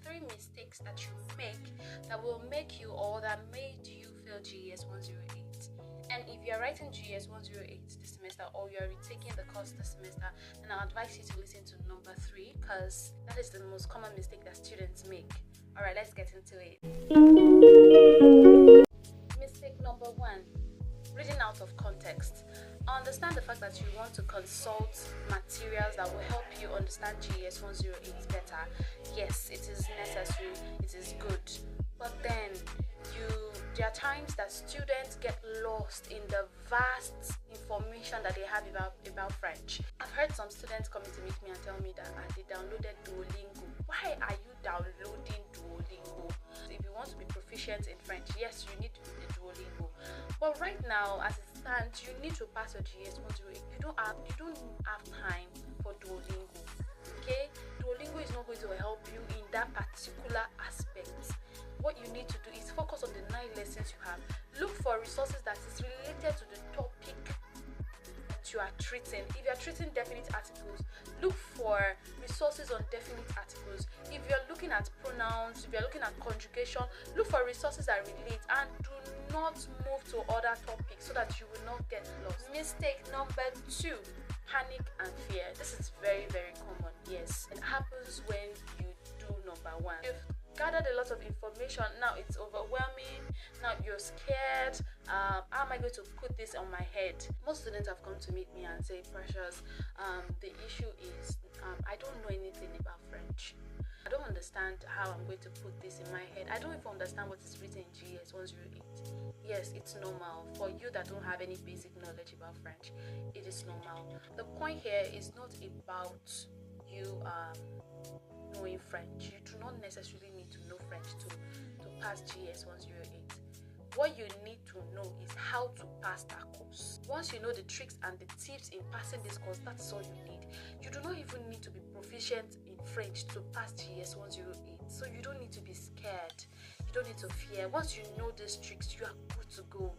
3 mistakes that you make that will make you or that made you fail GES 108. And if you're writing GES 108 this semester or you're retaking the course this semester, then I'll advise you to listen to number 3 because that is the most common mistake that students make. Alright, let's get into it. Mistake number 1, reading out of context. I understand the fact that you want to consult materials that will help you understand GES 108 better. Yes, it is necessary, it is good. But then there are times that students get lost in the vast information that they have about French. I've heard some students coming to meet me and tell me that they downloaded Duolingo. Why are you downloading Duolingo? If you want to be proficient in French, yes, you need to do the Duolingo. But right now, as it stands, you need to pass your GES 108. You don't have time for Duolingo. Okay? Duolingo is not going to help you in that particular aspect. What you need to do is focus on the 9 lessons you have. Look for resources that is related to the topic that you are treating. If you are treating definite articles, look for resources on definite articles. If you're looking at pronouns, if you're looking at conjugation, look for resources that relate and do not move to other topics so that you will not get lost. Mistake number 2, panic and fear. This is very, very common. Yes, it happens when you do number 1. Gathered a lot of information, now it's overwhelming, now you're scared. How am I going to put this on my head? Most students have come to meet me and say, Precious, the issue is I don't know anything about French. I don't understand how I'm going to put this in my head. I don't even understand what is written in GES 108. Yes, it's normal. For you that don't have any basic knowledge about French, it is normal. The point here is not about you knowing French. You do not necessarily need to know French to pass GES 108. What you need to know is how to pass that course. Once you know the tricks and the tips in passing this course, that's all you need. You do not even need to be proficient in French to pass GES 108. So you don't need to be scared. You don't need to fear. Once you know these tricks, you are good to go.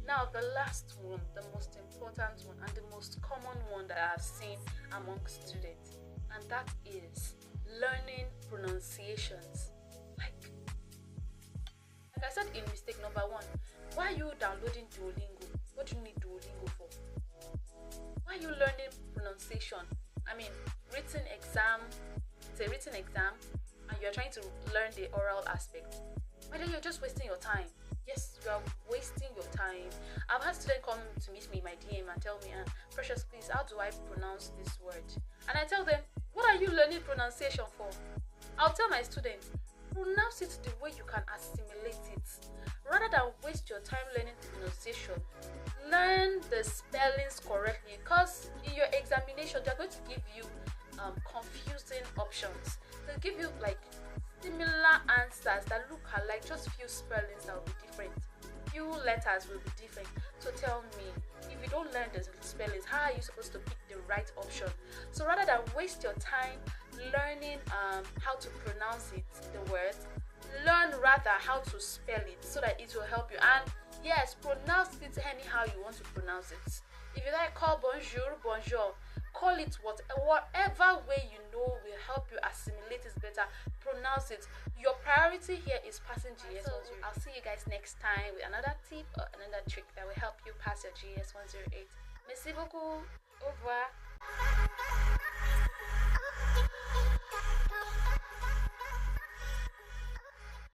Now, the last one, the most important one, and the most common one that I've seen among students, and that is learning pronunciations. Like I said in mistake number 1, why are you downloading Duolingo? What do you need Duolingo for? Why are you learning pronunciation? I mean, written exam, it's a written exam, and you're trying to learn the oral aspect. Why then you're just wasting your time? Yes, you are wasting your time. I've had students come to meet me in my DM and tell me, Precious, please, how do I pronounce this word? And I tell them, what are you learning pronunciation for? I'll tell my students, pronounce it the way you can assimilate it. Rather than waste your time learning pronunciation, learn the spellings correctly, because in your examination, they're going to give you confusing options. They'll give you like similar answers that look alike, just few spellings that will be different. Few letters will be different. So tell me, if you don't learn the spellings, how are you supposed to pick the right option? So rather than waste your time learning how to pronounce it, the words, learn rather how to spell it so that it will help you. And yes, pronounce it anyhow you want to pronounce it. If you like call bonjour, bonjour, call it whatever way you know will help you assimilate it better. Pronounce it. Your priority here is passing GES 108. I'll see you guys next time with another tip or another trick that will help you pass your GES 108. Merci beaucoup. Au revoir.